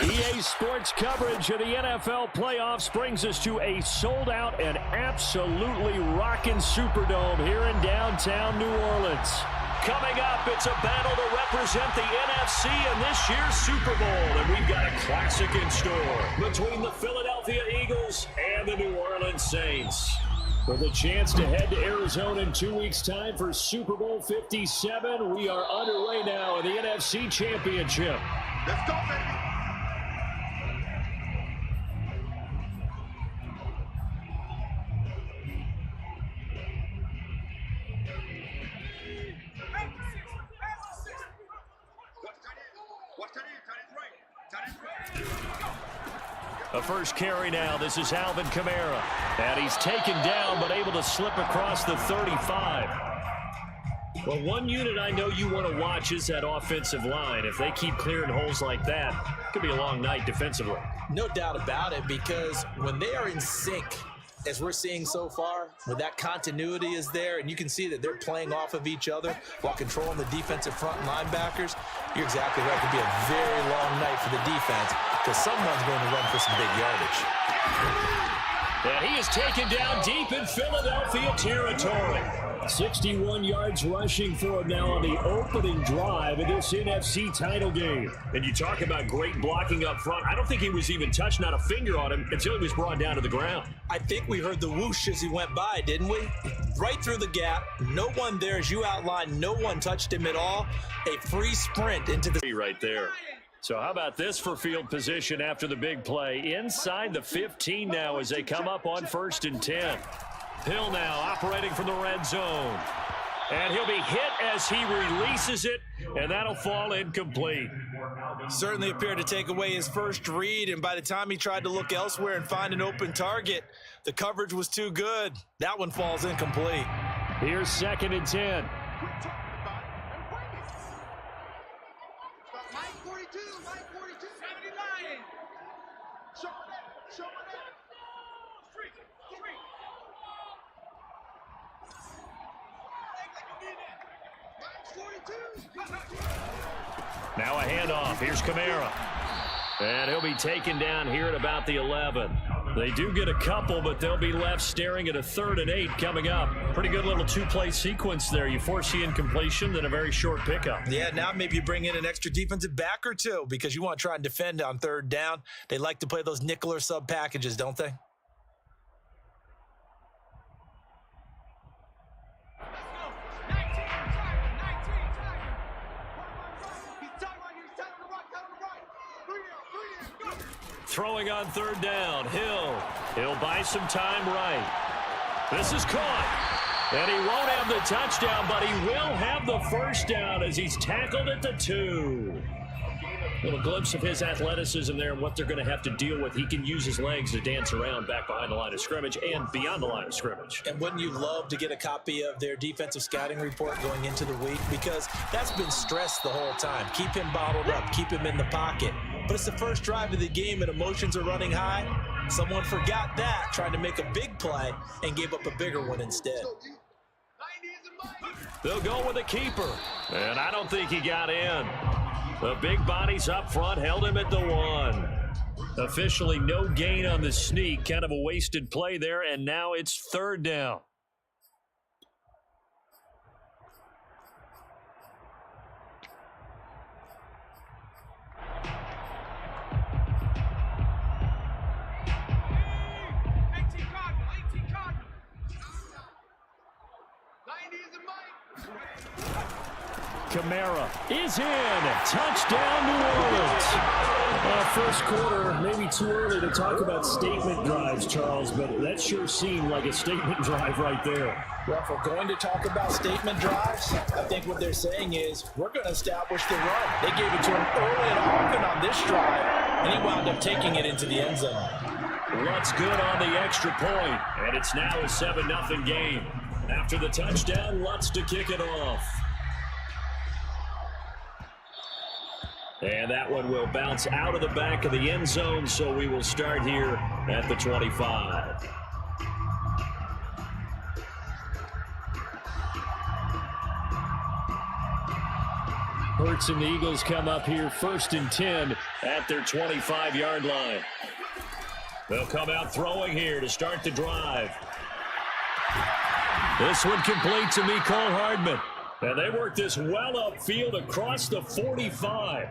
EA Sports coverage of the NFL playoffs brings us to a sold-out and absolutely rocking Superdome here in downtown New Orleans. Coming up, it's a battle to represent the NFC in this year's Super Bowl, and we've got a classic in store between the Philadelphia Eagles and the New Orleans Saints. With a chance to head to Arizona in 2 weeks' time for Super Bowl 57, we are underway now in the NFC Championship. Let's go, baby. A first carry now. This is Alvin Kamara. And he's taken down but able to slip across the 35. Well, one unit I know you want to watch is that offensive line. If they keep clearing holes like that, it could be a long night defensively. No doubt about it, because when they are in sync, as we're seeing so far, when that continuity is there and you can see that they're playing off of each other while controlling the defensive front linebackers, you're exactly right. It could be a very long night for the defense because someone's going to run for some big yardage. And he is taken down deep in Philadelphia territory. 61 yards rushing for him now on the opening drive of this NFC title game. And you talk about great blocking up front. I don't think he was even touched, not a finger on him, until he was brought down to the ground. I think we heard the whoosh as he went by, didn't we? Right through the gap. No one there, as you outlined. No one touched him at all. A free sprint into the... Right there. So how about this for field position after the big play? Inside the 15 now as they come up on 1st and 10. Hill now operating from the red zone. And he'll be hit as he releases it, and that'll fall incomplete. Certainly appeared to take away his first read, and by the time he tried to look elsewhere and find an open target, the coverage was too good. That one falls incomplete. Here's 2nd and 10. Now a handoff. Here's Kamara. And he'll be taken down here at about the 11. They do get a couple, but they'll be left staring at a 3rd and 8 coming up. Pretty good little two-play sequence there. You force the incompletion, then a very short pickup. Yeah, now maybe you bring in an extra defensive back or two because you want to try and defend on 3rd down. They like to play those nickel or sub packages, don't they? Throwing on third down. He'll buy some time right. This is caught. And he won't have the touchdown, but he will have the first down as he's tackled at the 2. Little glimpse of his athleticism there and what they're going to have to deal with. He can use his legs to dance around back behind the line of scrimmage and beyond the line of scrimmage. And wouldn't you love to get a copy of their defensive scouting report going into the week? Because that's been stressed the whole time. Keep him bottled up. Keep him in the pocket. But it's the first drive of the game and emotions are running high. Someone forgot that, trying to make a big play and gave up a bigger one instead. They'll go with a keeper. And I don't think he got in. The big bodies up front held him at the 1. Officially no gain on the sneak. Kind of a wasted play there, and now it's third down. Kamara is in. Touchdown, New Orleans. First quarter, maybe too early to talk about statement drives, Charles, but that sure seemed like a statement drive right there. Well, if we're going to talk about statement drives, I think what they're saying is we're going to establish the run. They gave it to him early and often on this drive, and he wound up taking it into the end zone. Lutz good on the extra point, and it's now a 7-0 game. After the touchdown, Lutz to kick it off. And that one will bounce out of the back of the end zone, so we will start here at the 25. Hurts and the Eagles come up here 1st and 10 at their 25-yard line. They'll come out throwing here to start the drive. This one complete to Mecole Hardman. And they work this well upfield across the 45.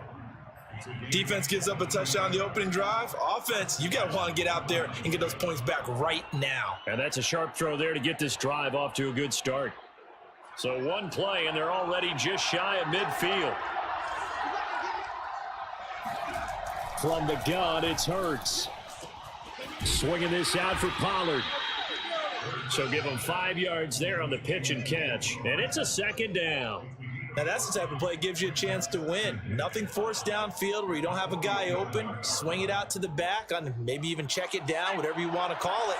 Defense gives up a touchdown on the opening drive. Offense, you got to want to get out there and get those points back right now. And that's a sharp throw there to get this drive off to a good start. So one play, and they're already just shy of midfield. From the gun, it's Hurts. Swinging this out for Pollard. So give him 5 yards there on the pitch and catch. And it's a 2nd down. Now that's the type of play that gives you a chance to win. Nothing forced downfield where you don't have a guy open. Swing it out to the back, on maybe even check it down, whatever you want to call it.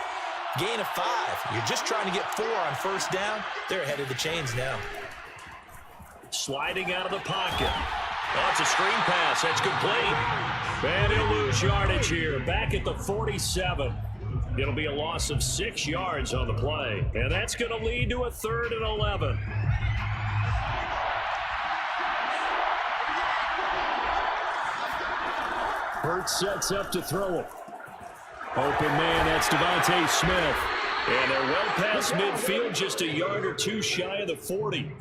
Gain of 5. You're just trying to get 4 on first down. They're ahead of the chains now. Sliding out of the pocket. Oh, it's a screen pass. That's complete. And he'll lose yardage here. Back at the 47. It'll be a loss of 6 yards on the play. And that's going to lead to a 3rd and 11. Hurts sets up to throw it. Open man, that's Devontae Smith. And they're well past midfield, just a yard or 2 shy of the 40.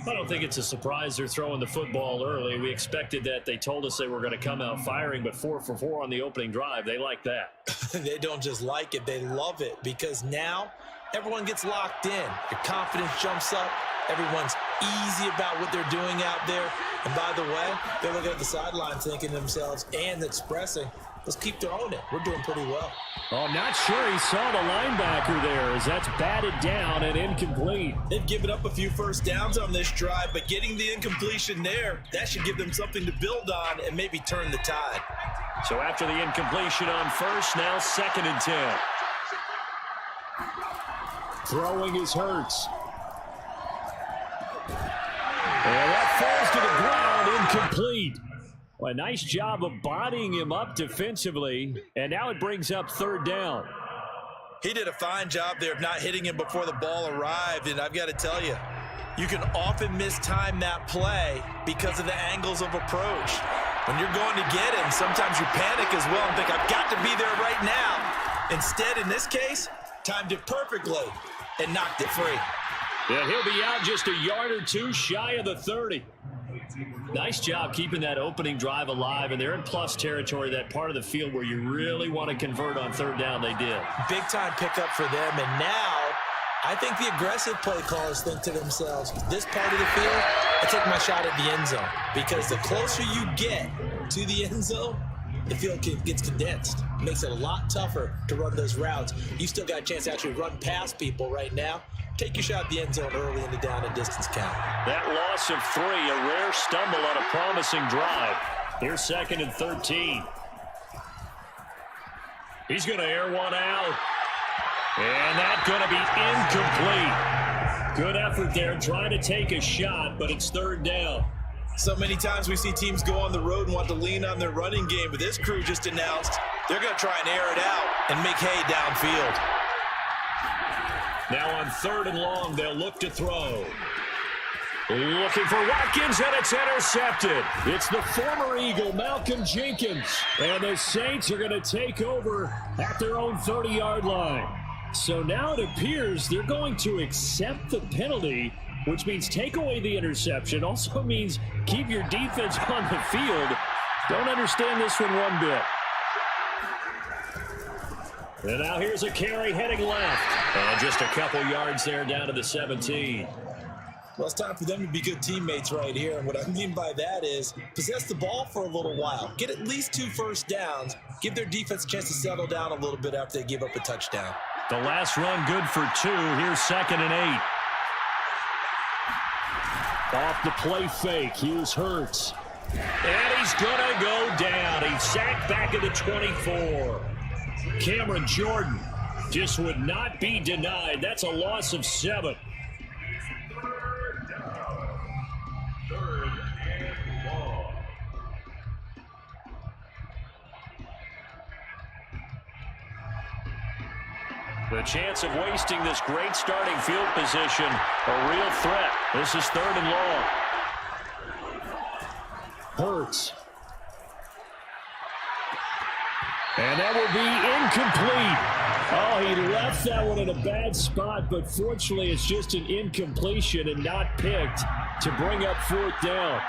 I don't think it's a surprise they're throwing the football early. We expected that. They told us they were going to come out firing, but 4 for 4 on the opening drive. They like that. They don't just like it, they love it, because now everyone gets locked in. Your confidence jumps up. Everyone's easy about what they're doing out there. And by the way, they're looking at the sideline thinking to themselves and expressing, let's keep throwing it. We're doing pretty well. Oh, I'm not sure he saw the linebacker there as that's batted down and incomplete. They've given up a few first downs on this drive, but getting the incompletion there, that should give them something to build on and maybe turn the tide. So after the incompletion on first, now 2nd and 10. Throwing is Hurts. And that falls to the ground, incomplete. Well, a nice job of bodying him up defensively, and now it brings up 3rd down. He did a fine job there of not hitting him before the ball arrived, and I've got to tell you, you can often mistime that play because of the angles of approach. When you're going to get him, sometimes you panic as well and think, I've got to be there right now. Instead, in this case, timed it perfectly and knocked it free. Yeah, he'll be out just a yard or 2 shy of the 30. Nice job keeping that opening drive alive, and they're in plus territory, that part of the field where you really want to convert on 3rd down. They did. Big-time pickup for them, and now I think the aggressive play callers think to themselves, this part of the field, I take my shot at the end zone, because the closer you get to the end zone, the field gets condensed. It makes it a lot tougher to run those routes. You still got a chance to actually run past people right now. Take your shot at the end zone early in the down and distance count. That loss of 3, a rare stumble on a promising drive. Here's 2nd and 13. He's going to air one out. And that's going to be incomplete. Good effort there, trying to take a shot, but it's 3rd down. So many times we see teams go on the road and want to lean on their running game, but this crew just announced they're going to try and air it out and make hay downfield. Now on 3rd and long, they'll look to throw. Looking for Watkins, and it's intercepted. It's the former Eagle, Malcolm Jenkins. And the Saints are going to take over at their own 30-yard line. So now it appears they're going to accept the penalty, which means take away the interception. Also means keep your defense on the field. Don't understand this one bit. And now here's a carry heading left. And just a couple yards there down to the 17. Well, it's time for them to be good teammates right here. And what I mean by that is possess the ball for a little while. Get at least 2 first downs. Give their defense a chance to settle down a little bit after they give up a touchdown. The last run good for 2. Here's 2nd and 8. Off the play fake. Here's Hurts. And he's going to go down. He's sacked back at the 24. Cameron Jordan just would not be denied. That's a loss of 7. The chance of wasting this great starting field position, a real threat. This is 3rd and long. Hurts. And that will be incomplete. Oh, he left that one in a bad spot, but fortunately it's just an incompletion and not picked to bring up 4th down.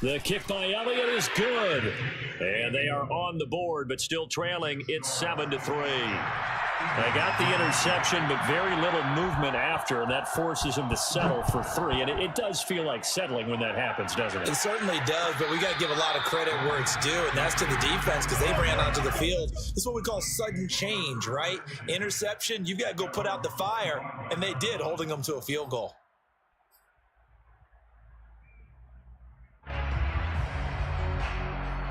The kick by Elliott is good. And they are on the board, but still trailing. It's 7-3. They got the interception, but very little movement after, and that forces them to settle for 3. And it does feel like settling when that happens, doesn't it? It certainly does, but we got to give a lot of credit where it's due, and that's to the defense because they ran onto the field. This is what we call sudden change, right? Interception, you got to go put out the fire, and they did, holding them to a field goal.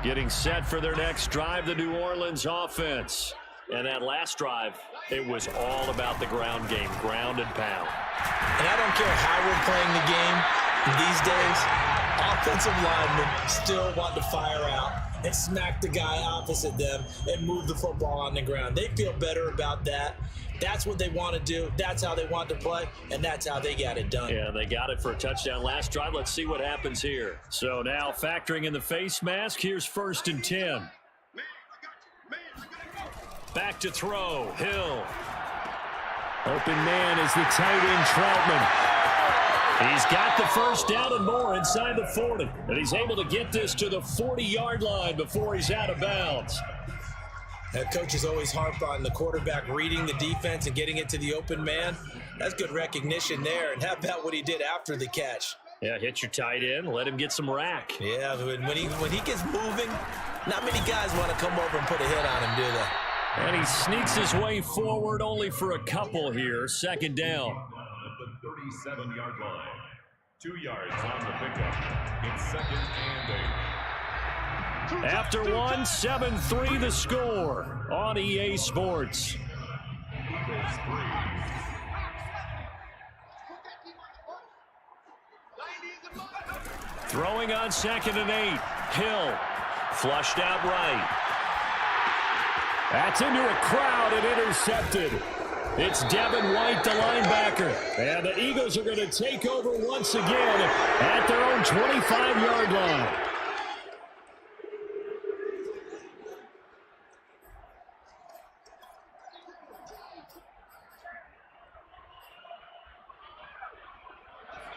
Getting set for their next drive, the New Orleans offense. And that last drive, it was all about the ground game, ground and pound. And I don't care how we're playing the game these days, offensive linemen still want to fire out and smack the guy opposite them and move the football on the ground. They feel better about that. That's what they want to do. That's how they want to play, and that's how they got it done. Yeah, they got it for a touchdown last drive. Let's see what happens here. So now factoring in the face mask, here's 1st and 10. Back to throw. Hill. Open man is the tight end, Troutman. He's got the first down and more inside the 40. And he's able to get this to the 40-yard line before he's out of bounds. Coaches always harp on the quarterback reading the defense and getting it to the open man. That's good recognition there. And how about what he did after the catch? Yeah, hit your tight end, let him get some rack. Yeah, when he gets moving, not many guys want to come over and put a hit on him, do they? And he sneaks his way forward only for a couple here. 2nd down. At the 37-yard line. 2 yards on the pickup. It's 2nd and 8. After 7-3 the score on EA Sports. Throwing on 2nd and 8. Hill flushed out right. That's into a crowd and intercepted. It's Devin White, the linebacker. And the Eagles are going to take over once again at their own 25-yard line.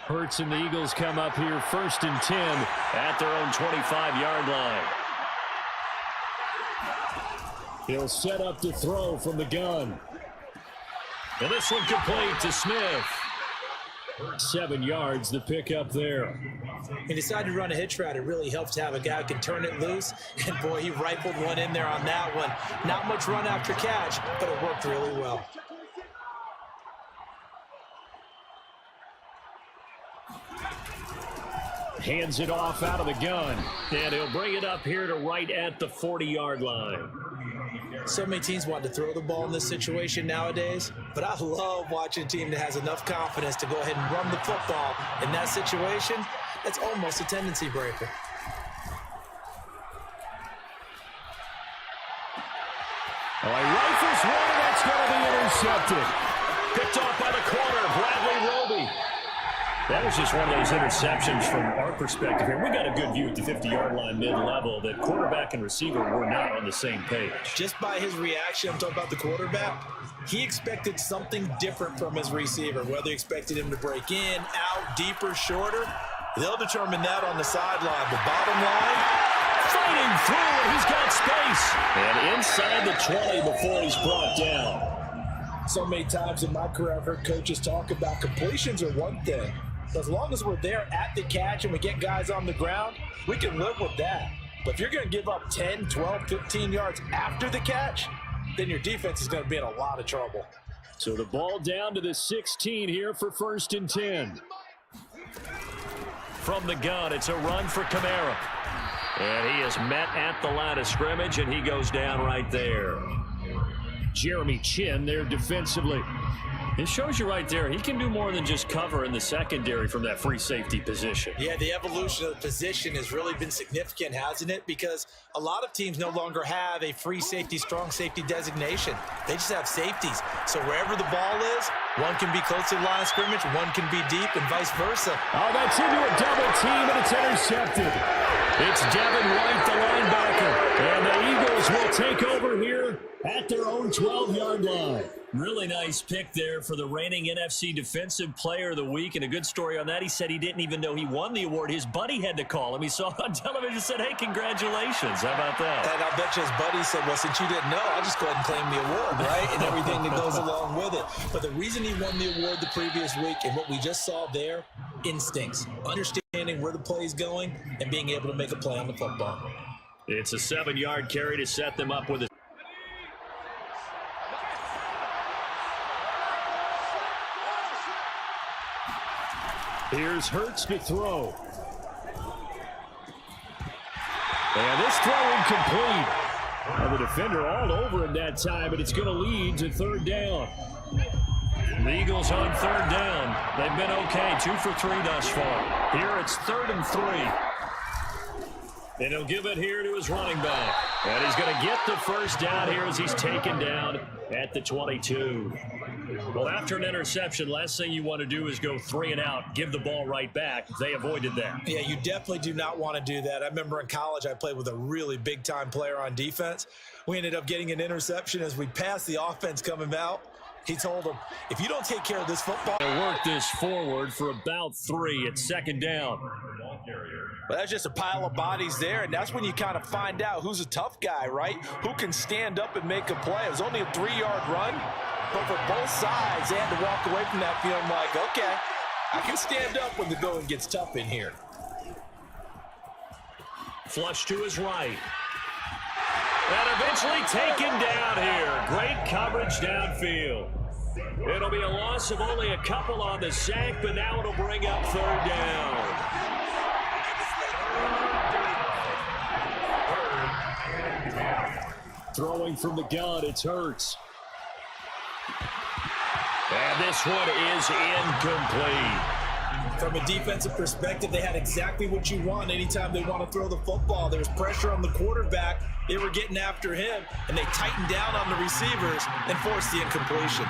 Hurts and the Eagles come up here 1st and 10 at their own 25-yard line. He'll set up to throw from the gun. And this one complete to Smith. 7 yards, the pickup there. He decided to run a hitch route. It really helps to have a guy who can turn it loose. And, boy, he rifled one in there on that one. Not much run after catch, but it worked really well. Hands it off out of the gun. And he'll bring it up here to right at the 40-yard line. So many teams want to throw the ball in this situation nowadays, but I love watching a team that has enough confidence to go ahead and run the football in that situation. That's almost a tendency breaker. He rifles one, and that's going to be intercepted. Picked off by the corner, Bradley Roby. That was just one of those interceptions from our perspective here. We got a good view at the 50-yard line mid-level that quarterback and receiver were not on the same page. Just by his reaction, I'm talking about the quarterback, he expected something different from his receiver, whether he expected him to break in, out, deeper, shorter. They'll determine that on the sideline. The bottom line, fighting through, and he's got space. And inside the 20 before he's brought down. So many times in my career, I've heard coaches talk about completions are one thing. As long as we're there at the catch and we get guys on the ground, we can live with that. But if you're going to give up 10, 12, 15 yards after the catch, then your defense is going to be in a lot of trouble. So the ball down to the 16 here for 1st and 10. From the gun, it's a run for Kamara. And he is met at the line of scrimmage, and he goes down right there. Jeremy Chin there defensively. It shows you right there, he can do more than just cover in the secondary from that free safety position. Yeah, the evolution of the position has really been significant, hasn't it? Because a lot of teams no longer have a free safety, strong safety designation. They just have safeties. So wherever the ball is, one can be close to the line of scrimmage, one can be deep, and vice versa. Oh, that's into a double team, and it's intercepted. It's Devin White, the linebacker. And the Eagles will take over here at their own 12-yard line. Really nice pick there for the reigning NFC Defensive Player of the Week. And a good story on that, he said he didn't even know he won the award. His buddy had to call him. He saw it on television and said, hey, congratulations. How about that? And I bet you his buddy said, well, since you didn't know, I'll just go ahead and claim the award, right? And everything that goes along with it. But the reason he won the award the previous week and what we just saw there, instincts, understanding where the play is going and being able to make a play on the football. It's a 7-yard carry to set them up with a Here's Hurts to throw. And this throw incomplete. Now the defender all over him that time, but it's going to lead to 3rd down. The Eagles on 3rd down. They've been okay, 2 for 3 thus far. Here it's 3rd and 3. And he'll give it here to his running back. And he's going to get the 1st down here as he's taken down at the 22. Well, after an interception, last thing you want to do is go 3 and out, give the ball right back. They avoided that. Yeah, you definitely do not want to do that. I remember in college I played with a really big-time player on defense. We ended up getting an interception as we passed the offense coming out. He told him, if you don't take care of this football. They'll work this forward for about 3 at 2nd down. Well, that's just a pile of bodies there, and that's when you kind of find out who's a tough guy, right? Who can stand up and make a play. It was only a 3-yard run, but for both sides, they had to walk away from that feeling like, okay, I can stand up when the going gets tough in here. Flush to his right. And eventually taken down here. Great coverage downfield. It'll be a loss of only a couple on the sack, but now it'll bring up 3rd down. Throwing from the gun, it's Hurts. And this one is incomplete. From a defensive perspective, they had exactly what you want anytime they want to throw the football. There was pressure on the quarterback. They were getting after him, and they tightened down on the receivers and forced the incompletion.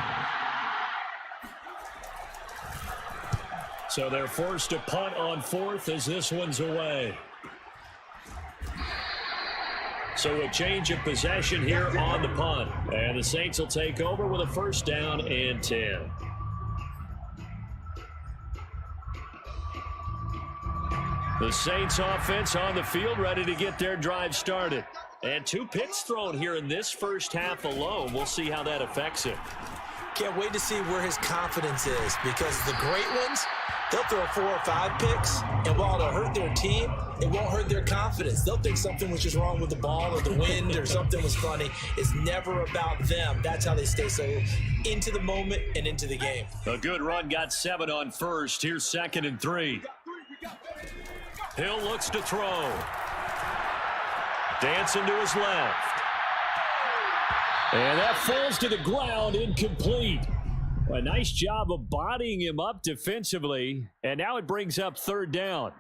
So they're forced to punt on 4th as this one's away. So a change of possession here on the punt. And the Saints will take over with a 1st down and 10. The Saints offense on the field ready to get their drive started. And 2 picks thrown here in this first half alone. We'll see how that affects it. Can't wait to see where his confidence is, because the great ones, They'll throw 4 or 5 picks, and while it'll hurt their team, it won't hurt their confidence. They'll think something was just wrong with the ball or the wind or something was funny. It's never about them. That's how they stay so into the moment and into the game. A good run, got 7 on first. Here's 2nd and 3. Hill looks to throw. Dancing to his left. And that falls to the ground, incomplete. A nice job of bodying him up defensively, and now it brings up 3rd down.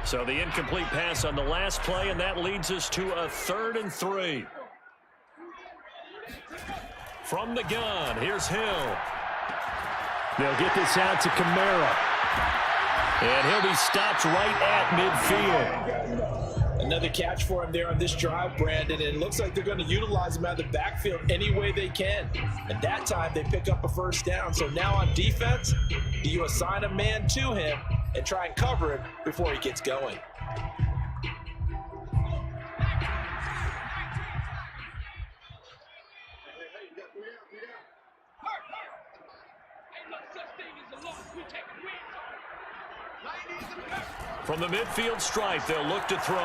So the incomplete pass on the last play, and that leads us to a 3rd and 3. From the gun, here's Hill. They'll get this out to Kamara. And he'll be stopped right at midfield. Another catch for him there on this drive, Brandon, and it looks like they're going to utilize him out of the backfield any way they can. And that time they pick up a 1st down. So now on defense, do you assign a man to him and try and cover him before he gets going? From the midfield stripe, they'll look to throw.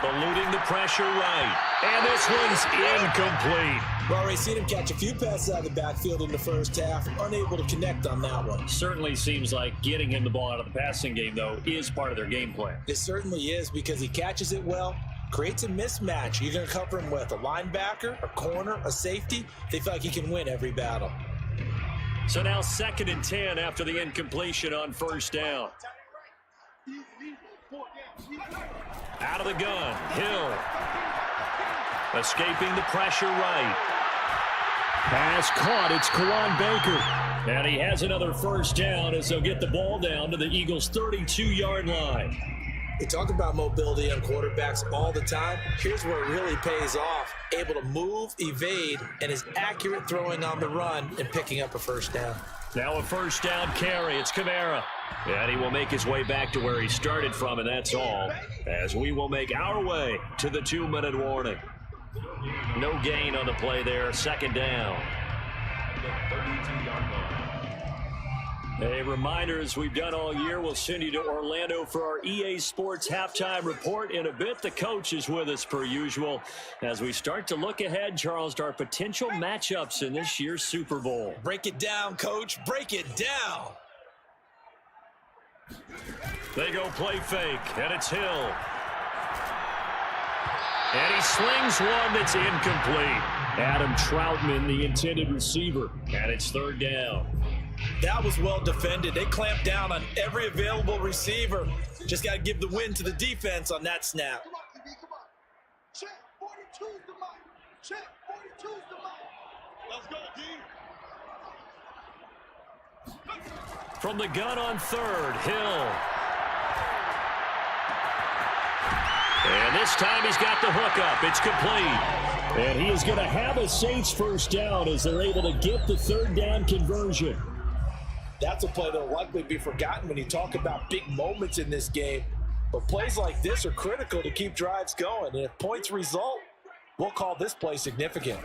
Eluding the pressure right. And this one's incomplete. We've already seen him catch a few passes out of the backfield in the first half. Unable to connect on that one. Certainly seems like getting him the ball out of the passing game, though, is part of their game plan. It certainly is, because he catches it well, creates a mismatch. You're going to cover him with a linebacker, a corner, a safety. They feel like he can win every battle. So now 2nd and 10 after the incompletion on 1st down. Out of the gun, Hill. Escaping the pressure right. Pass caught, it's Kawan Baker. And he has another 1st down as they'll get the ball down to the Eagles' 32-yard line. They talk about mobility on quarterbacks all the time. Here's where it really pays off. Able to move, evade, and is accurate throwing on the run and picking up a 1st down. Now a 1st down carry. It's Kamara. And he will make his way back to where he started from, and that's all, as we will make our way to the 2-minute warning. No gain on the play there. 2nd down. A reminder, as we've done all year, we'll send you to Orlando for our EA Sports halftime report in a bit. The coach is with us per usual as we start to look ahead, Charles, to our potential matchups in this year's Super Bowl. Break it down, Coach. Break it down. They go play fake, and it's Hill. And he slings one that's incomplete. Adam Troutman, the intended receiver, and it's 3rd down. That was well defended. They clamped down on every available receiver. Just got to give the win to the defense on that snap. Check, 42's the mic. Check, 42's the mic. Let's go, D. From the gun on 3rd, Hill. And this time he's got the hook up. It's complete. And he is going to have a Saints 1st down as they're able to get the 3rd down conversion. That's a play that will likely be forgotten when you talk about big moments in this game. But plays like this are critical to keep drives going. And if points result, we'll call this play significant.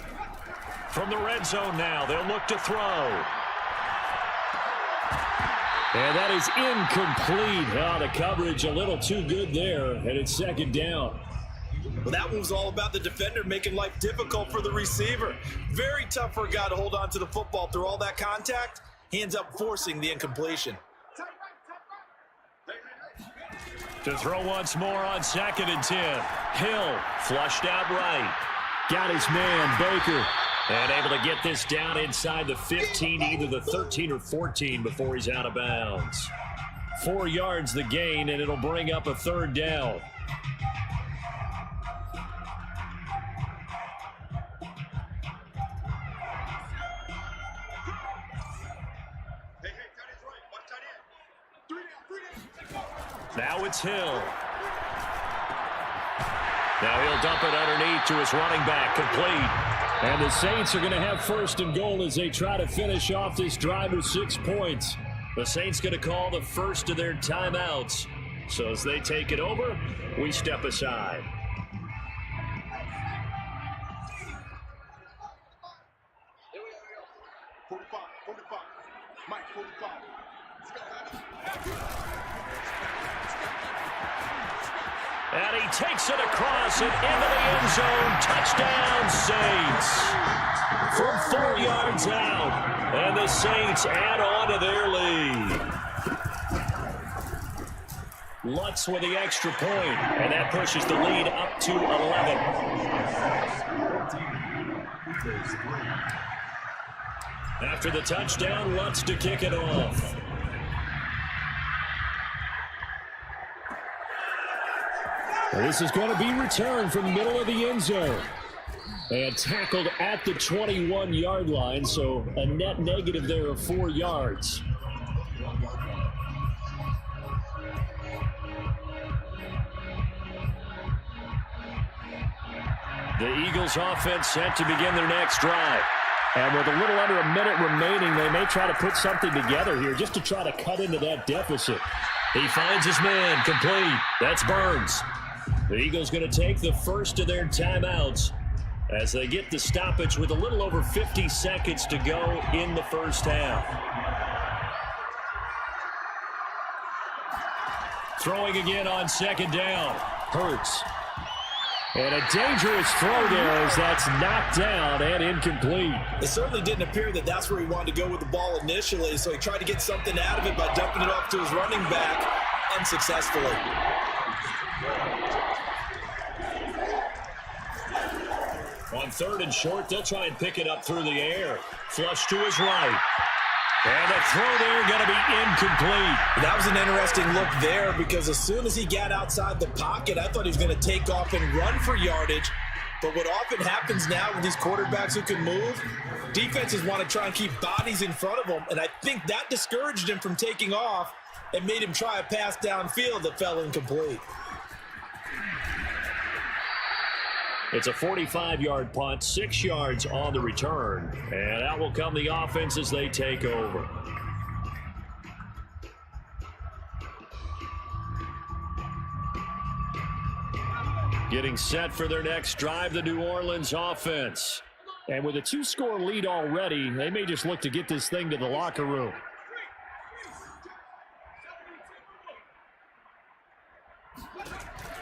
From the red zone now, they'll look to throw. And that is incomplete. The coverage a little too good there, and it's 2nd down. Well, that one was all about the defender making life difficult for the receiver. Very tough for a guy to hold on to the football through all that contact. He ends up forcing the incompletion. To throw once more on 2nd and 10. Hill flushed out right. Got his man, Baker. And able to get this down inside the 15, either the 13 or 14 before he's out of bounds. 4 yards the gain, and it'll bring up a 3rd down. Now it's Hill. Now he'll dump it underneath to his running back, complete. And the Saints are going to have 1st and goal as they try to finish off this drive with 6 points. The Saints going to call the first of their timeouts. So as they take it over, we step aside. And he takes it across and into the end zone. Touchdown, Saints. From 4 yards out. And the Saints add on to their lead. Lutz with the extra point. And that pushes the lead up to 11. After the touchdown, Lutz to kick it off. Well, this is going to be returned from the middle of the end zone. And tackled at the 21-yard line, so a net negative there of 4 yards. The Eagles offense set to begin their next drive. And with a little under a minute remaining, they may try to put something together here just to try to cut into that deficit. He finds his man, complete. That's Burns. The Eagles going to take the first of their timeouts as they get the stoppage with a little over 50 seconds to go in the first half. Throwing again on second down. Hurts. And a dangerous throw there as that's knocked down and incomplete. It certainly didn't appear that that's where he wanted to go with the ball initially, so he tried to get something out of it by dumping it off to his running back unsuccessfully. On third and short, they'll try and pick it up through the air. Flush to his right. And the throw there going to be incomplete. That was an interesting look there because as soon as he got outside the pocket, I thought he was going to take off and run for yardage. But what often happens now with these quarterbacks who can move, defenses want to try and keep bodies in front of them. And I think that discouraged him from taking off and made him try a pass downfield that fell incomplete. It's a 45-yard punt, 6 yards on the return. And out will come the offense as they take over. Getting set for their next drive, the New Orleans offense. And with a 2-score lead already, they may just look to get this thing to the locker room.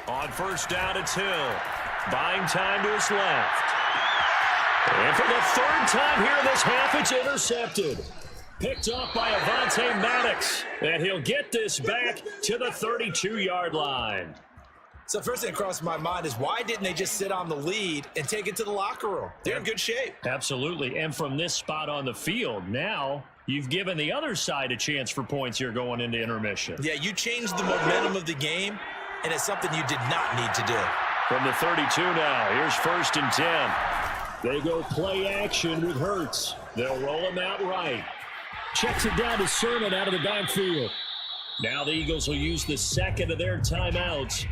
On first down, it's Hill. Buying time to his left. And for the third time here in this half, it's intercepted. Picked off by Avonte Maddox. And he'll get this back to the 32-yard line. So first thing that crossed my mind is why didn't they just sit on the lead and take it to the locker room? They're in good shape. Absolutely. And from this spot on the field, now you've given the other side a chance for points here going into intermission. Yeah, you changed the momentum of the game, and it's something you did not need to do. From the 32 now, here's 1st and 10. They go play action with Hurts. They'll roll him out right. Checks it down to Sermon out of the backfield. Now the Eagles will use the second of their timeouts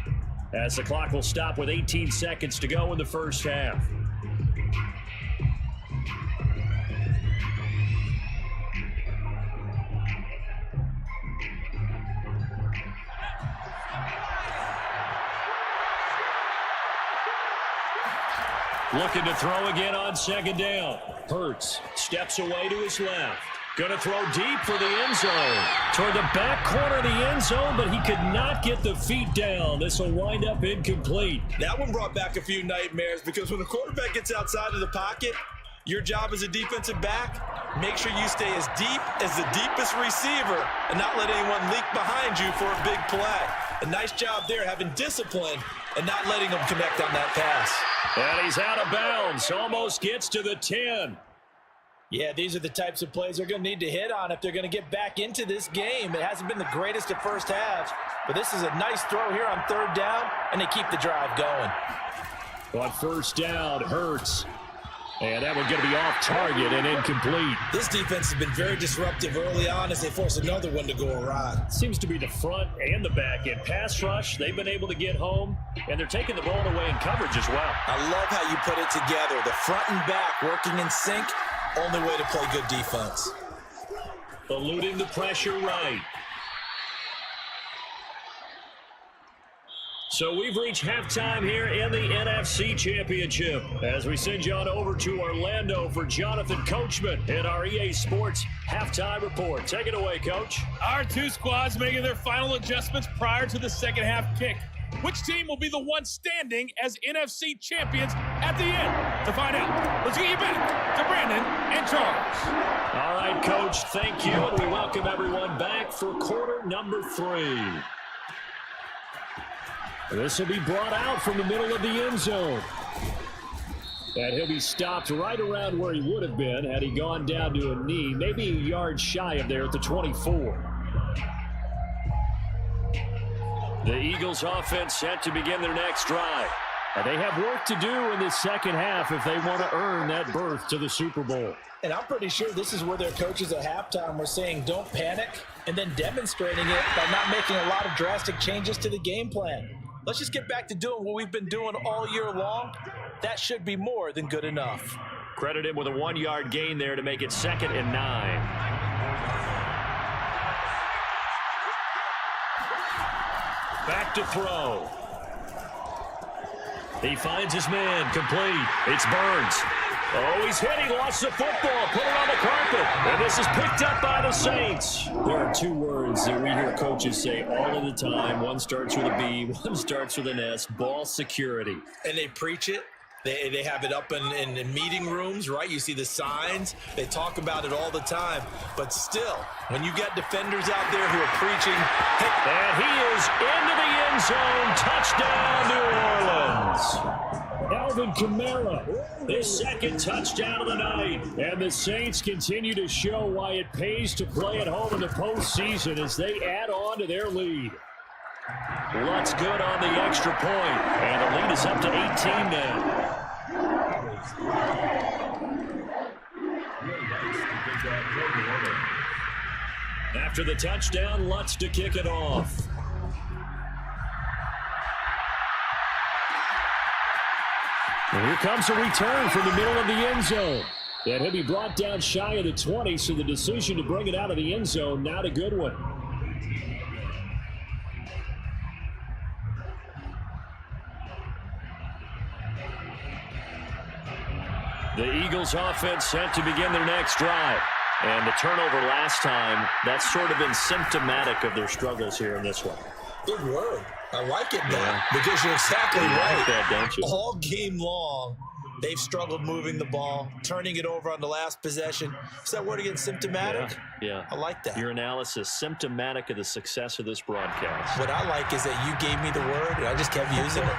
as the clock will stop with 18 seconds to go in the first half. Looking to throw again on second down. Hurts steps away to his left. Going to throw deep for the end zone. Toward the back corner of the end zone, but he could not get the feet down. This will wind up incomplete. That one brought back a few nightmares because when the quarterback gets outside of the pocket, your job as a defensive back, make sure you stay as deep as the deepest receiver and not let anyone leak behind you for a big play. A nice job there having discipline and not letting them connect on that pass. And he's out of bounds. Almost gets to the 10. Yeah, these are the types of plays they're going to need to hit on if they're going to get back into this game. It hasn't been the greatest of first halves, but this is a nice throw here on third down, and they keep the drive going. On first down, Hurts. And that one's going to be off target and incomplete. This defense has been very disruptive early on as they force another one to go awry. Seems to be the front and the back end. Pass rush, they've been able to get home, and they're taking the ball away in coverage as well. I love how you put it together. The front and back working in sync, only way to play good defense. Eluding the pressure right. So we've reached halftime here in the NFC Championship as we send you on over to Orlando for Jonathan Coachman in our EA Sports Halftime Report. Take it away, Coach. Our two squads making their final adjustments prior to the second half kick. Which team will be the one standing as NFC champions at the end? To find out, let's get you back to Brandon and Charles. All right, Coach, thank you. And we welcome everyone back for quarter number 3. This will be brought out from the middle of the end zone. And he'll be stopped right around where he would have been had he gone down to a knee, maybe a yard shy of there at the 24. The Eagles offense set to begin their next drive. And they have work to do in the second half if they want to earn that berth to the Super Bowl. And I'm pretty sure this is where their coaches at halftime were saying don't panic, and then demonstrating it by not making a lot of drastic changes to the game plan. Let's just get back to doing what we've been doing all year long. That should be more than good enough. Credit him with a 1-yard gain there to make it 2nd and 9. Back to throw. He finds his man, complete. It's Burns. Oh, he's hit. He lost the football. Put it on the carpet. And this is picked up by the Saints. There are 2 words that we hear coaches say all of the time. One starts with a B, one starts with an S. Ball security. And they preach it. They have it up in meeting rooms, right? You see the signs. They talk about it all the time. But still, when you got defenders out there who are preaching, hey. And he is into the end zone. Touchdown, New Orleans. Alvin Kamara, his 2nd touchdown of the night. And the Saints continue to show why it pays to play at home in the postseason as they add on to their lead. Lutz good on the extra point. And the lead is up to 18 now. After the touchdown, Lutz to kick it off. And here comes a return from the middle of the end zone. And he'll be brought down shy of the 20, so the decision to bring it out of the end zone, not a good one. The Eagles offense set to begin their next drive. And the turnover last time, that's sort of been symptomatic of their struggles here in this one. Good word. I like it now because you're exactly right. Like that, don't you? All game long, they've struggled moving the ball, turning it over on the last possession. Is that word again, symptomatic? Yeah. I like that. Your analysis, symptomatic of the success of this broadcast. What I like is that you gave me the word, and I just kept using it.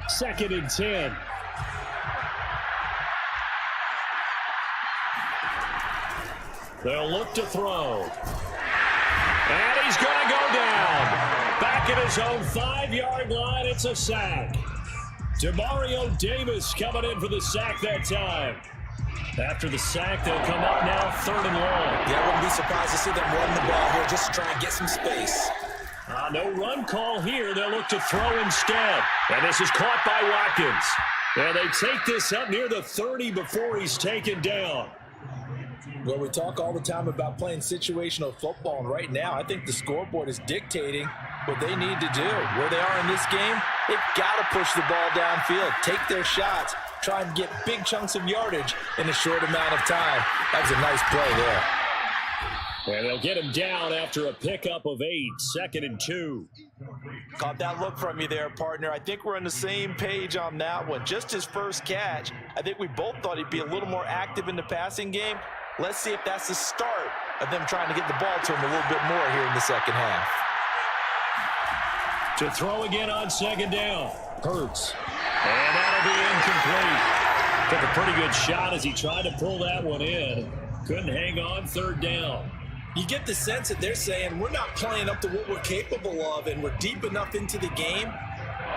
Second and 10. They'll look to throw. And he's going to go down. Back at his own 5-yard line, it's a sack. Demario Davis coming in for the sack that time. After the sack, they'll come up now 3rd and long. Yeah, I wouldn't be surprised to see them run the ball here just to try and get some space. No run call here. They'll look to throw instead. And this is caught by Watkins. And they take this up near the 30 before he's taken down. Well, we talk all the time about playing situational football, and right now I think the scoreboard is dictating what they need to do. Where they are in this game, they've got to push the ball downfield, take their shots, try and get big chunks of yardage in a short amount of time. That was a nice play there. And they'll get him down after a pickup of 8, 2nd and 2. Caught that look from you there, partner. I think we're on the same page on that one. Just his first catch. I think we both thought he'd be a little more active in the passing game. Let's see if that's the start of them trying to get the ball to him a little bit more here in the second half. To throw again on 2nd down. Hurts. And that'll be incomplete. Took a pretty good shot as he tried to pull that one in. Couldn't hang on 3rd down. You get the sense that they're saying we're not playing up to what we're capable of, and we're deep enough into the game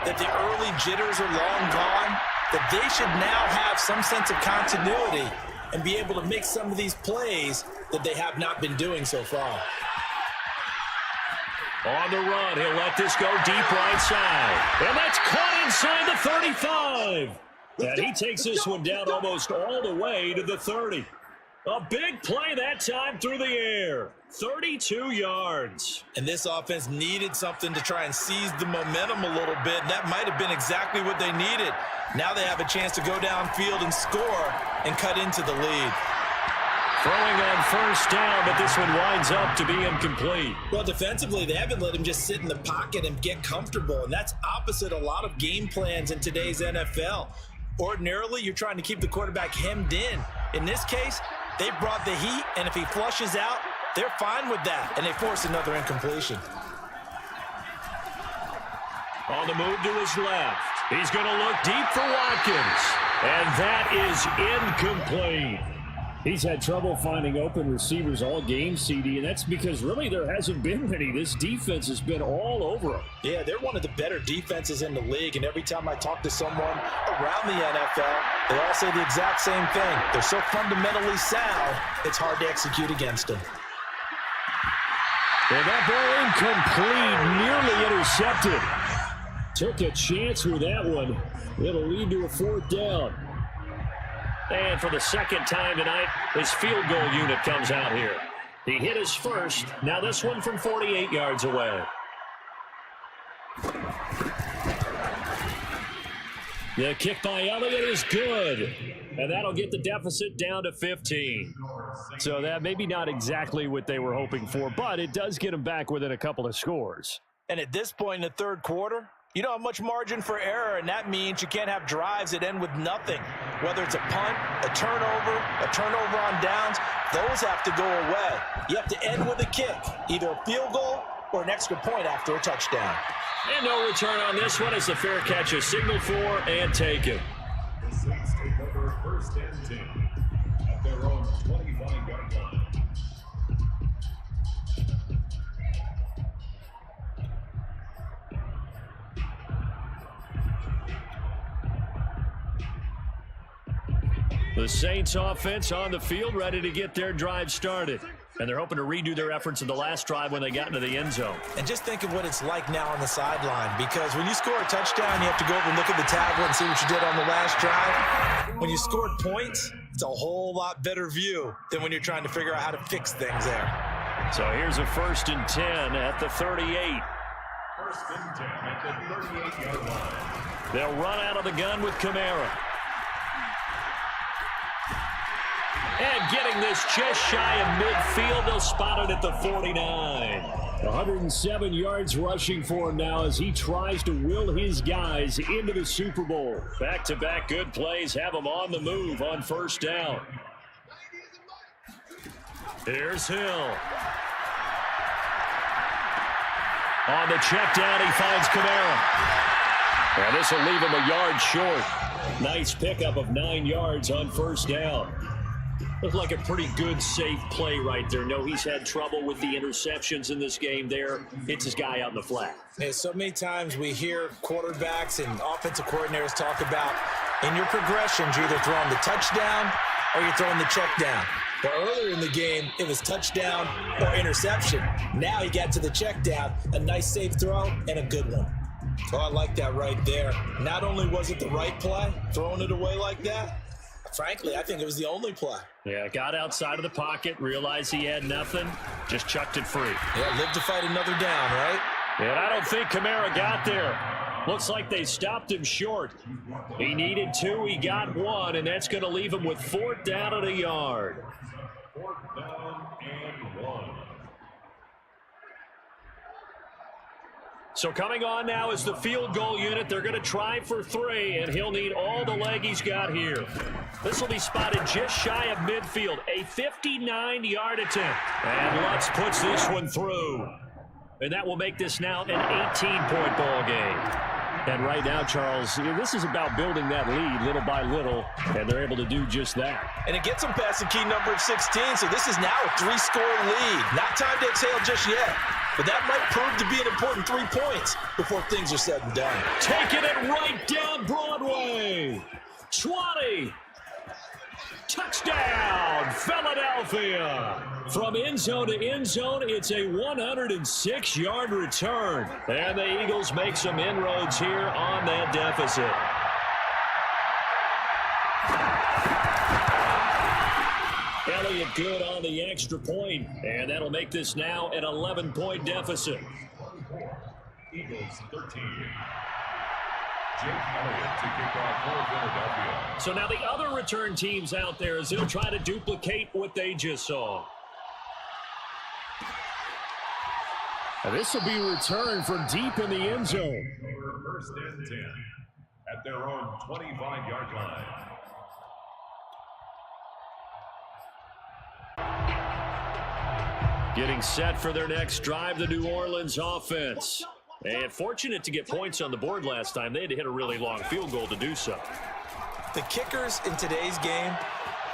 that the early jitters are long gone, that they should now have some sense of continuity and be able to make some of these plays that they have not been doing so far. On the run, he'll let this go deep right side. And that's caught inside the 35. And he takes this one down almost all the way to the 30. A big play that time through the air. 32 yards. And this offense needed something to try and seize the momentum a little bit. And that might have been exactly what they needed. Now they have a chance to go downfield and score and cut into the lead. Throwing on first down, but this one winds up to be incomplete. Well, defensively, they haven't let him just sit in the pocket and get comfortable. And that's opposite a lot of game plans in today's NFL. Ordinarily, you're trying to keep the quarterback hemmed in. In this case, they brought the heat, and if he flushes out, they're fine with that, and they force another incompletion. On the move to his left. He's going to look deep for Watkins. And that is incomplete. He's had trouble finding open receivers all game, CD, and that's because really there hasn't been many. This defense has been all over them. Yeah, they're one of the better defenses in the league, and every time I talk to someone around the NFL, they all say the exact same thing. They're so fundamentally sound, it's hard to execute against them. And that ball incomplete, nearly intercepted. Took a chance with that one. It'll lead to a fourth down. And for the second time tonight, his field goal unit comes out here. He hit his first. Now this one from 48 yards away. The kick by Elliott is good. And that'll get the deficit down to 15. So that maybe not exactly what they were hoping for, but it does get them back within a couple of scores. And at this point in the third quarter, you don't have much margin for error, and that means you can't have drives that end with nothing. Whether it's a punt, a turnover on downs, those have to go away. You have to end with a kick, either a field goal or an extra point after a touchdown. And no return on this one as the fair catch is signaled for and taken. The Saints take over first and 10 at their own 25-yard line. The Saints offense on the field, ready to get their drive started. And they're hoping to redo their efforts in the last drive when they got into the end zone. And just think of what it's like now on the sideline, because when you score a touchdown, you have to go over and look at the tablet and see what you did on the last drive. When you scored points, it's a whole lot better view than when you're trying to figure out how to fix things there. So here's a 1st and 10 at the 38. 1st and 10 at the 38-yard line. They'll run out of the gun with Kamara. And getting this just shy of midfield, they'll spot it at the 49. 107 yards rushing for him now as he tries to will his guys into the Super Bowl. Back-to-back good plays have him on the move on first down. Here's Hill. On the check down, he finds Kamara. And this will leave him a yard short. Nice pickup of 9 yards on first down. Looked like a pretty good, safe play right there. No, he's had trouble with the interceptions in this game there. Hits his guy out in the flat. Yeah, so many times we hear quarterbacks and offensive coordinators talk about in your progressions, you're either throwing the touchdown or you're throwing the check down. But earlier in the game, it was touchdown or interception. Now he got to the check down, a nice safe throw and a good one. So I like that right there. Not only was it the right play, throwing it away like that, frankly, I think it was the only play. Yeah, got outside of the pocket, realized he had nothing, just chucked it free. Yeah, live to fight another down, right? And I don't think Kamara got there. Looks like they stopped him short. He needed 2, he got 1, and that's going to leave him with 4th down at a yard. 4th down and 1. So coming on now is the field goal unit. They're going to try for 3, and he'll need all the leg he's got here. This will be spotted just shy of midfield. A 59-yard attempt. And Lutz puts this one through. And that will make this now an 18-point ball game. And right now, Charles, this is about building that lead little by little, and they're able to do just that. And it gets them past the key number of 16, so this is now a 3-score lead. Not time to exhale just yet. But that might prove to be an important 3 points before things are said and done. Taking it right down Broadway. 20. Touchdown, Philadelphia. From end zone to end zone, it's a 106-yard return. And the Eagles make some inroads here on that deficit. Elliott good on the extra point, and that'll make this now an 11-point deficit. Eagles 13. Jake Elliott to kick off for Philadelphia. So now the other return teams out there as they'll try to duplicate what they just saw. This will be returned from deep in the end zone. First and 10 at their own 25-yard line. Getting set for their next drive, the New Orleans offense. And fortunate to get points on the board last time. They had to hit a really long field goal to do so. The kickers in today's game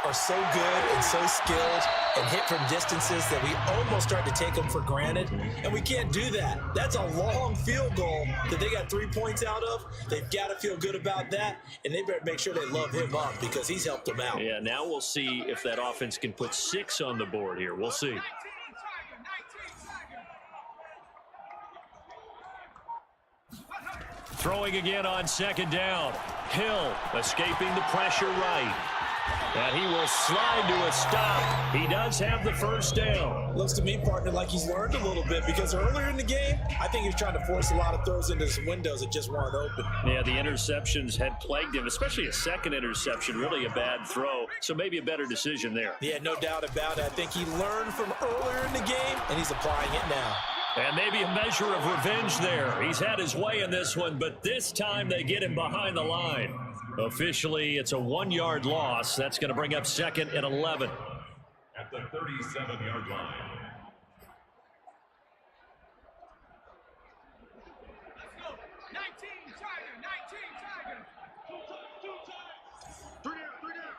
are so good and so skilled and hit from distances that we almost start to take them for granted, and we can't do that. That's a long field goal that they got 3 points out of. They've got to feel good about that, and they better make sure they love him up because he's helped them out. Yeah, now we'll see if that offense can put 6 on the board here. We'll see. Throwing again on second down. Hill escaping the pressure right. And he will slide to a stop. He does have the first down. Looks to me, partner, like he's learned a little bit because earlier in the game, I think he was trying to force a lot of throws into some windows that just weren't open. Yeah, the interceptions had plagued him, especially a second interception, really a bad throw. So maybe a better decision there. Yeah, no doubt about it. I think he learned from earlier in the game, and he's applying it now. And maybe a measure of revenge there. He's had his way in this one, but this time they get him behind the line. Officially, it's a 1-yard loss. That's going to bring up second and 11. At the 37-yard line. Let's go. 19 Tiger, 19 Tiger. 3 down.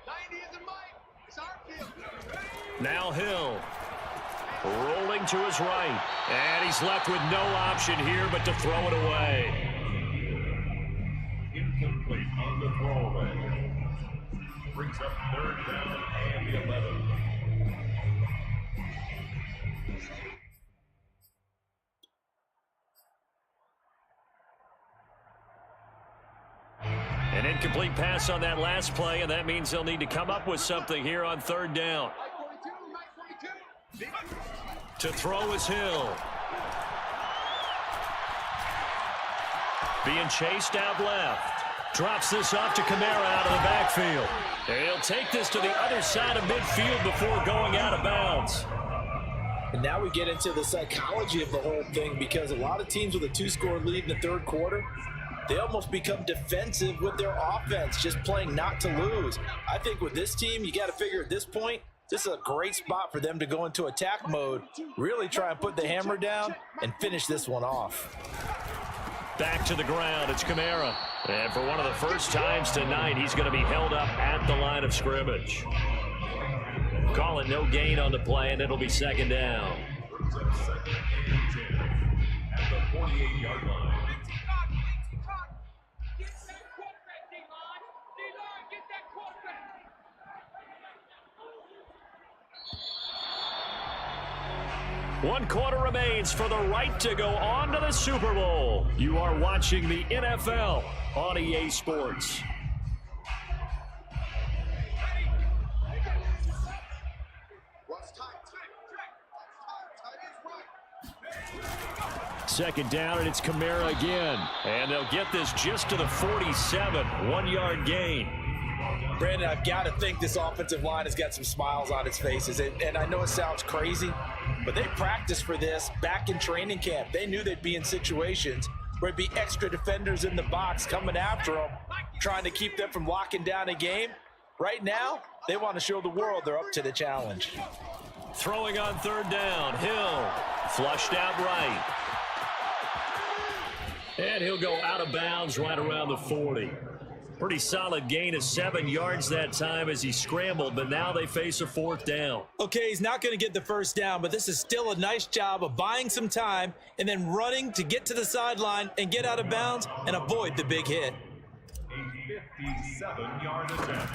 90 is the mic. It's our field. Now Hill. Rolling to his right. And he's left with no option here but to throw it away. Incomplete on the throwaway. Brings up third down and the 11. An incomplete pass on that last play, and that means they'll need to come up with something here on third down. To throw is Hill. Being chased out left. Drops this off to Kamara out of the backfield. And he'll take this to the other side of midfield before going out of bounds. And now we get into the psychology of the whole thing because a lot of teams with a 2-score lead in the third quarter, they almost become defensive with their offense, just playing not to lose. I think with this team, you got to figure at this point, this is a great spot for them to go into attack mode, really try and put the hammer down and finish this one off. Back to the ground, it's Kamara. And for one of the first times tonight, he's going to be held up at the line of scrimmage. Call it no gain on the play, and it'll be second down. Second and 10 at the 48-yard line. One quarter remains for the right to go on to the Super Bowl. You are watching the NFL on EA Sports. Second down, and it's Kamara again. And they'll get this just to the 47, 1-yard gain. Brandon, I've got to think this offensive line has got some smiles on its faces. And I know it sounds crazy, but they practiced for this back in training camp. They knew they'd be in situations where there'd be extra defenders in the box coming after them, trying to keep them from locking down a game. Right now, they want to show the world they're up to the challenge. Throwing on third down, Hill flushed out right. And he'll go out of bounds right around the 40. Pretty solid gain of 7 yards that time as he scrambled, but now they face a fourth down. Okay, he's not going to get the first down, but this is still a nice job of buying some time and then running to get to the sideline and get out of bounds and avoid the big hit. A 57-yard attempt.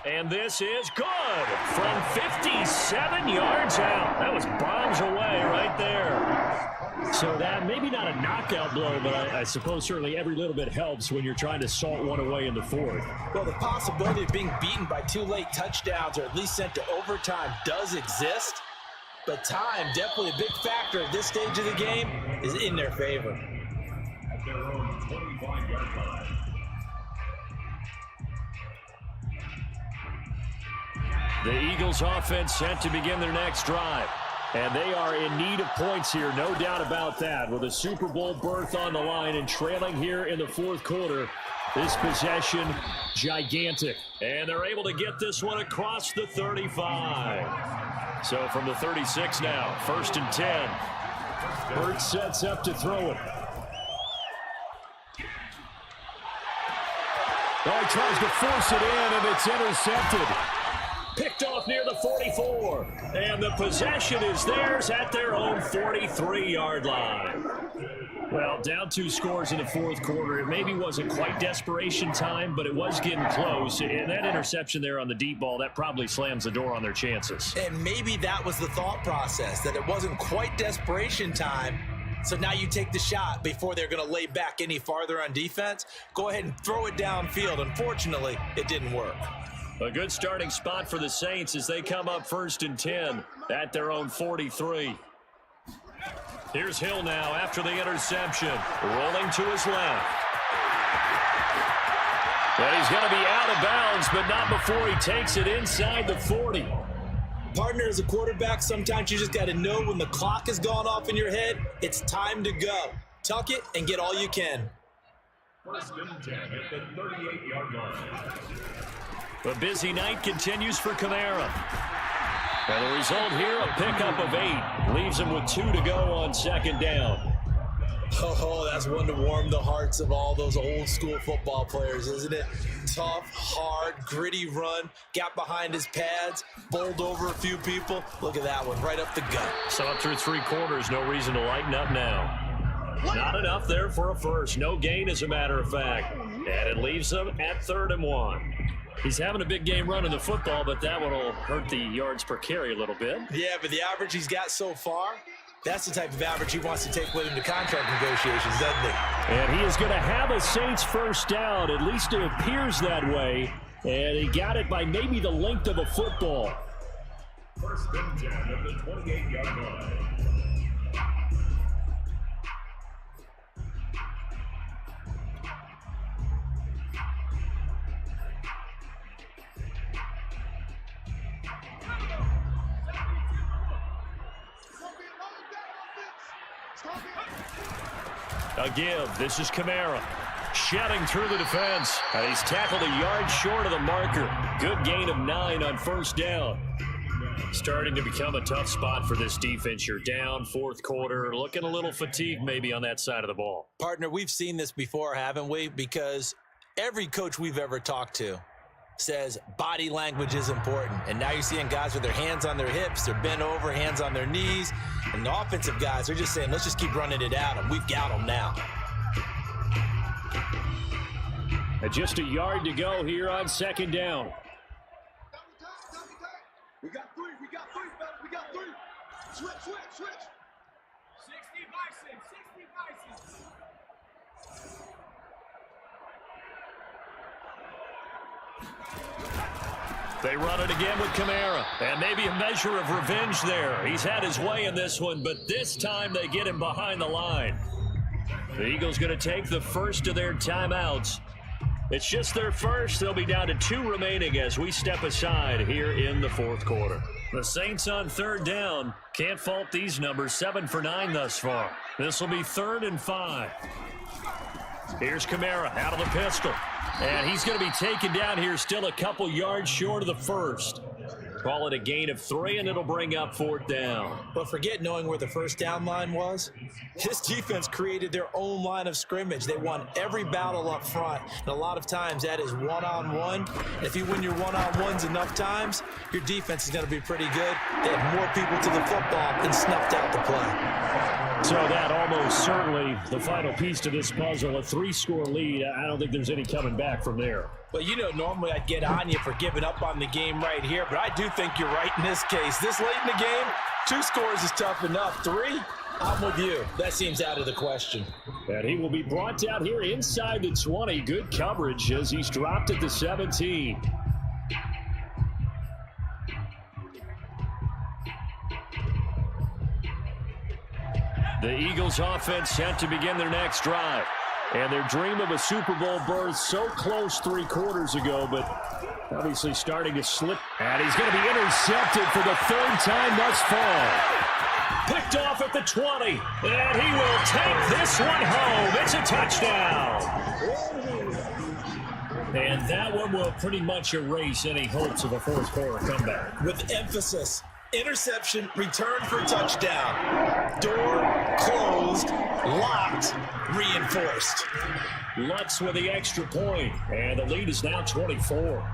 And this is good from 57 yards out. That was bombs away right there. So that maybe not a knockout blow, but I suppose certainly every little bit helps when you're trying to salt one away in the fourth. Well, the possibility of being beaten by 2 late touchdowns or at least sent to overtime does exist, but time, definitely a big factor at this stage of the game, is in their favor. At their own 25-yard line. The Eagles offense set to begin their next drive. And they are in need of points here, no doubt about that. With a Super Bowl berth on the line and trailing here in the fourth quarter, this possession, gigantic. And they're able to get this one across the 35. So from the 36 now, 1st and 10. Hurts sets up to throw it. Oh, he tries to force it in, and it's intercepted. Picked off near the 44. And the possession is theirs at their own 43-yard line. Well, down 2 scores in the fourth quarter. It maybe wasn't quite desperation time, but it was getting close. And that interception there on the deep ball, that probably slams the door on their chances. And maybe that was the thought process, that it wasn't quite desperation time. So now you take the shot before they're going to lay back any farther on defense. Go ahead and throw it downfield. Unfortunately, it didn't work. A good starting spot for the Saints as they come up 1st and 10 at their own 43. Here's Hill now after the interception, rolling to his left. And he's going to be out of bounds, but not before he takes it inside the 40. Partner, as a quarterback, sometimes you just got to know when the clock has gone off in your head, it's time to go. Tuck it and get all you can. 1st and 10 at the 38-yard line. A busy night continues for Kamara. And the result here, a pickup of 8. Leaves him with 2 to go on 2nd down. Oh, that's one to warm the hearts of all those old school football players, isn't it? Tough, hard, gritty run. Got behind his pads, bowled over a few people. Look at that one, right up the gut. So up through 3 quarters, no reason to lighten up now. Not enough there for a first. No gain, as a matter of fact. And it leaves them at 3rd and 1. He's having a big game running the football, but that one will hurt the yards per carry a little bit. Yeah, but the average he's got so far, that's the type of average he wants to take with him to contract negotiations, doesn't he? And he is going to have a Saints first down. At least it appears that way. And he got it by maybe the length of a football. 1st and 10 at the 28-yard line. A give. This is Kamara. Shedding through the defense. And he's tackled a yard short of the marker. Good gain of 9 on 1st down. Starting to become a tough spot for this defense. You're down, 4th quarter. Looking a little fatigued maybe on that side of the ball. Partner, we've seen this before, haven't we? Because every coach we've ever talked to says body language is important. And now you're seeing guys with their hands on their hips, they're bent over, hands on their knees. And the offensive guys are just saying, let's just keep running it at them. We've got them now. And just a yard to go here on 2nd down. We got 3, fellas, we got 3. Switch. 60 Bison, 60 Bison. They run it again with Kamara. And maybe a measure of revenge there. He's had his way in this one, but this time they get him behind the line. The Eagles going to take the first of their timeouts. It's just their first. They'll be down to 2 remaining as we step aside here in the 4th quarter. The Saints on 3rd down. Can't fault these numbers. 7 for 9 thus far. This will be 3rd and 5. Here's Kamara out of the pistol. And he's going to be taken down here still a couple yards short of the first. Call it a gain of 3, and it'll bring up 4th down. But forget knowing where the first down line was. This defense created their own line of scrimmage. They won every battle up front. And a lot of times that is one-on-one. If you win your one-on-ones enough times, your defense is going to be pretty good. They had more people to the football and snuffed out the play. So that almost certainly the final piece to this puzzle, a 3-score lead. I don't think there's any coming back from there. Well, you know, normally I'd get on you for giving up on the game right here, but I do think you're right in this case. This late in the game, 2 scores is tough enough. 3, I'm with you. That seems out of the question. And he will be brought down here inside the 20. Good coverage as he's dropped at the 17. The Eagles offense set to begin their next drive. And their dream of a Super Bowl berth so close 3 quarters ago, but obviously starting to slip. And he's going to be intercepted for the 3rd time thus far. Picked off at the 20. And he will take this one home. It's a touchdown. And that one will pretty much erase any hopes of a 4th quarter comeback. With emphasis. Interception, return for touchdown. Door closed, locked, reinforced. Lutz with the extra point, and the lead is now 24.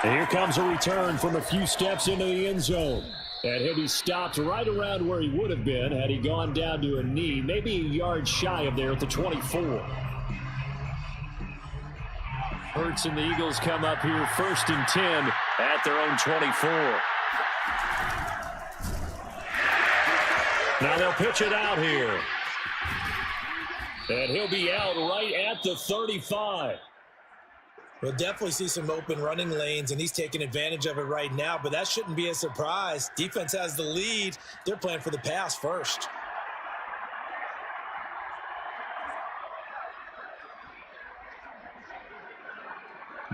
And here comes a return from a few steps into the end zone. And he'll be stopped right around where he would have been had he gone down to a knee, maybe a yard shy of there at the 24. Hurts and the Eagles come up here 1st and 10 at their own 24. Now they'll pitch it out here. And he'll be out right at the 35. We'll definitely see some open running lanes, and he's taking advantage of it right now, but that shouldn't be a surprise. Defense has the lead. They're playing for the pass first.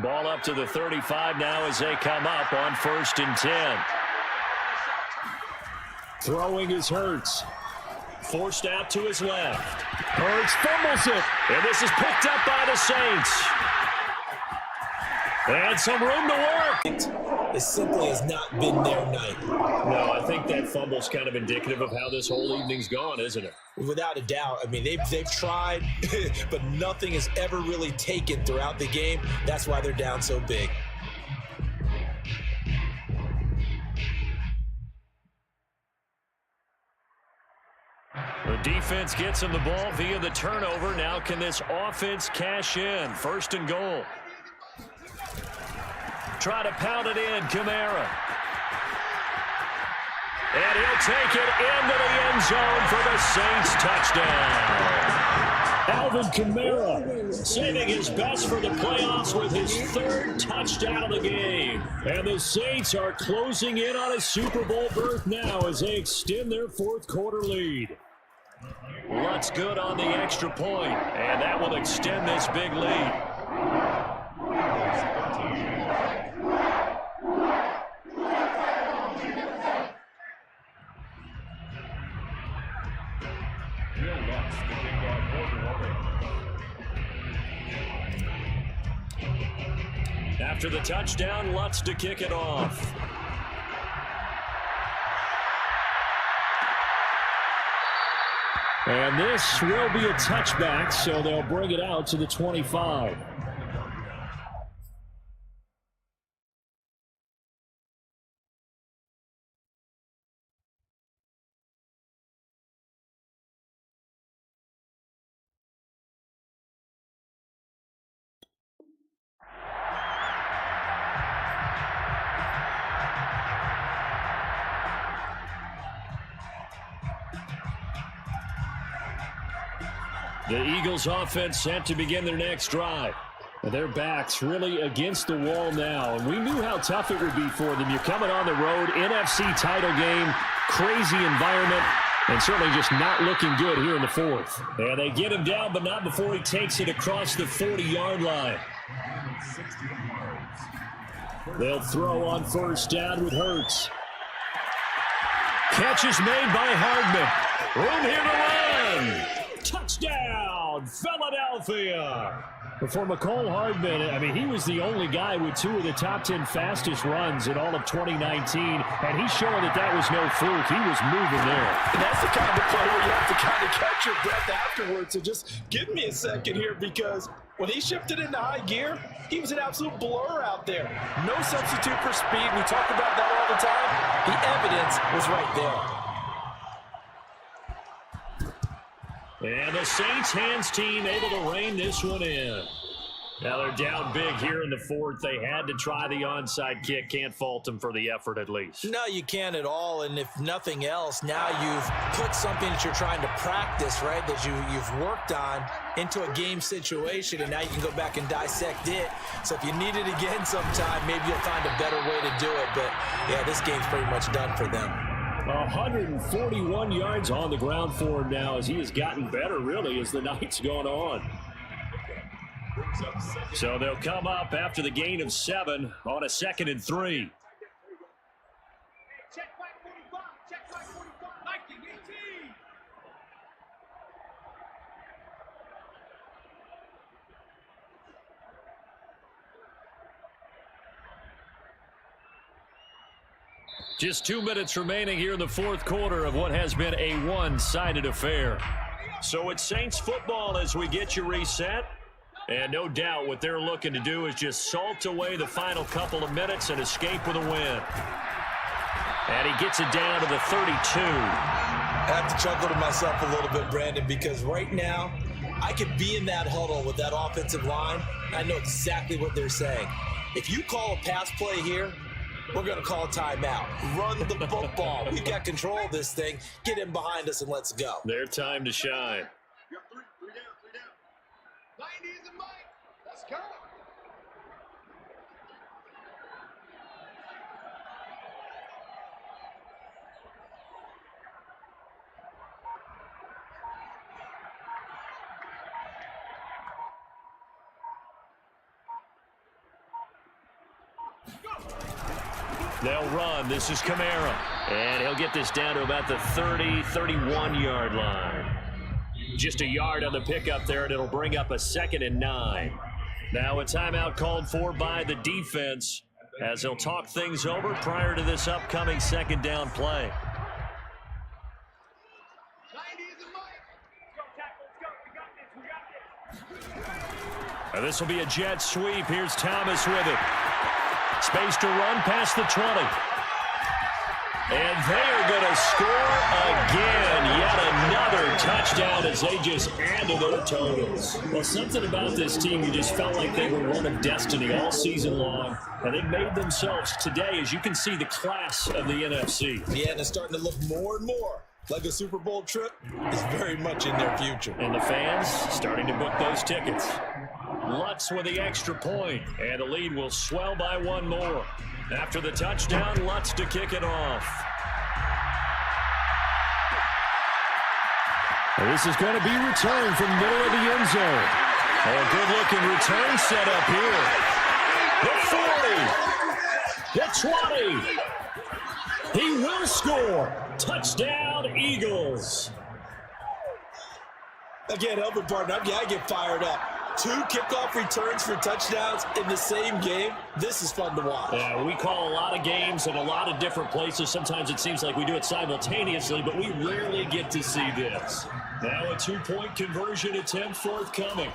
Ball up to the 35 now as they come up on 1st and 10. Throwing is Hurts. Forced out to his left. Hurts fumbles it. And this is picked up by the Saints. And some room to work. It simply has not been their night. No, I think that fumble's kind of indicative of how this whole evening's gone, isn't it? Without a doubt. I mean, they've tried, but nothing has ever really taken throughout the game. That's why they're down so big. The defense gets him the ball via the turnover. Now can this offense cash in? 1st and goal. Try to pound it in, Kamara. And he'll take it into the end zone for the Saints touchdown. Alvin Kamara saving his best for the playoffs with his 3rd touchdown of the game. And the Saints are closing in on a Super Bowl berth now as they extend their 4th quarter lead. Lutz good on the extra point, and that will extend this big lead. After the touchdown, Lutz to kick it off. And this will be a touchback, so they'll bring it out to the 25. The Eagles offense set to begin their next drive. Their backs really against the wall now. And we knew how tough it would be for them. You're coming on the road, NFC title game, crazy environment, and certainly just not looking good here in the 4th. And they get him down, but not before he takes it across the 40-yard line. They'll throw on 1st down with Hurts. Catch is made by Hardman. Room here to run. Touchdown, Philadelphia. For McCole Hardman, I mean, he was the only guy with 2 of the top 10 fastest runs in all of 2019, and he's showing that that was no fluke. He was moving there. And that's the kind of play where you have to kind of catch your breath afterwards. So just give me a second here, because when he shifted into high gear, he was an absolute blur out there. No substitute for speed. We talk about that all the time. The evidence was right there. And the Saints hands team able to rein this one in. Now they're down big here in the fourth. They had to try the onside kick. Can't fault them for the effort at least. No, you can't at all. And if nothing else, now you've put something that you're trying to practice, right, that you've worked on into a game situation, and now you can go back and dissect it. So if you need it again sometime, maybe you'll find a better way to do it. But, yeah, this game's pretty much done for them. 141 yards on the ground for him now as he has gotten better, really, as the night's gone on. So they'll come up after the gain of 7 on a 2nd and 3. Check back 45. Check back 45. Like it, 18. Just 2 minutes remaining here in the fourth quarter of what has been a one-sided affair. So it's Saints football as we get you reset. And no doubt what they're looking to do is just salt away the final couple of minutes and escape with a win. And he gets it down to the 32. I have to chuckle to myself a little bit, Brandon, because right now I could be in that huddle with that offensive line. I know exactly what they're saying. If you call a pass play here, we're going to call a timeout. Run the football. We've got control of this thing. Get in behind us and let's go. Their time to shine. You're three down. 90 is a mic. Let's go. They'll run. This is Kamara. And he'll get this down to about the 31-yard line. Just a yard on the pickup there, and it'll bring up a 2nd and 9. Now a timeout called for by the defense as they'll talk things over prior to this upcoming 2nd down play. 90 is a mic. Let's go, tackle. Let's go. We got this. Now this will be a jet sweep. Here's Thomas with it. Space to run past the 20. And they are going to score again. Yet another touchdown as they just add to their totals. Well, something about this team, you just felt like they were one of destiny all season long. And they made themselves today, as you can see, the class of the NFC. Yeah, and it's starting to look more and more like a Super Bowl trip is very much in their future. And the fans starting to book those tickets. Lutz with the extra point, and the lead will swell by one more. After the touchdown, Lutz to kick it off. And this is going to be returned from the middle of the end zone. A good-looking return set up here. The 40. The 20. He will score. Touchdown, Eagles. Again, helping partner, I get fired up. 2 kickoff returns for touchdowns in the same game. This is fun to watch. Yeah, we call a lot of games in a lot of different places. Sometimes it seems like we do it simultaneously, but we rarely get to see this. Now a 2-point conversion attempt forthcoming.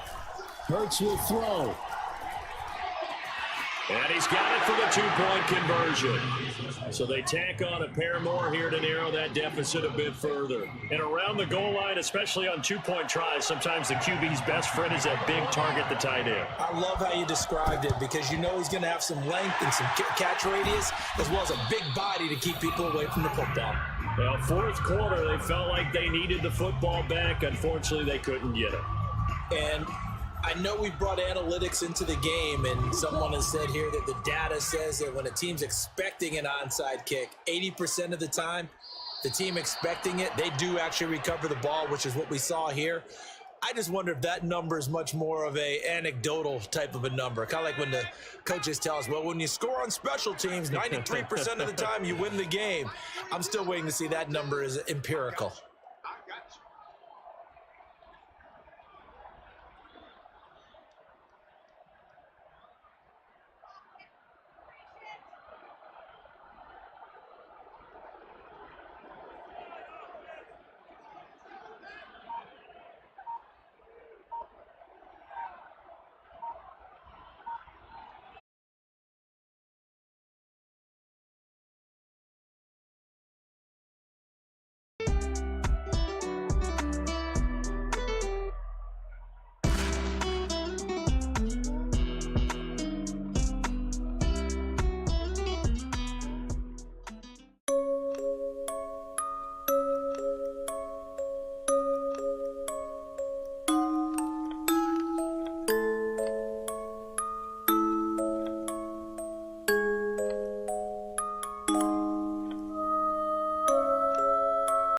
Hurts will throw. And he's got it for the 2-point conversion. So they tack on a pair more here to narrow that deficit a bit further. And around the goal line, especially on 2-point tries, sometimes the QB's best friend is that big target, the tight end. I love how you described it because you know he's going to have some length and some catch radius as well as a big body to keep people away from the football. Well, fourth quarter, they felt like they needed the football back. Unfortunately, they couldn't get it. And I know we brought analytics into the game, and someone has said here that the data says that when a team's expecting an onside kick, 80% of the time, the team expecting it, they do actually recover the ball, which is what we saw here. I just wonder if that number is much more of a anecdotal type of a number. Kind of like when the coaches tell us, well, when you score on special teams, 93% of the time you win the game. I'm still waiting to see that number is empirical.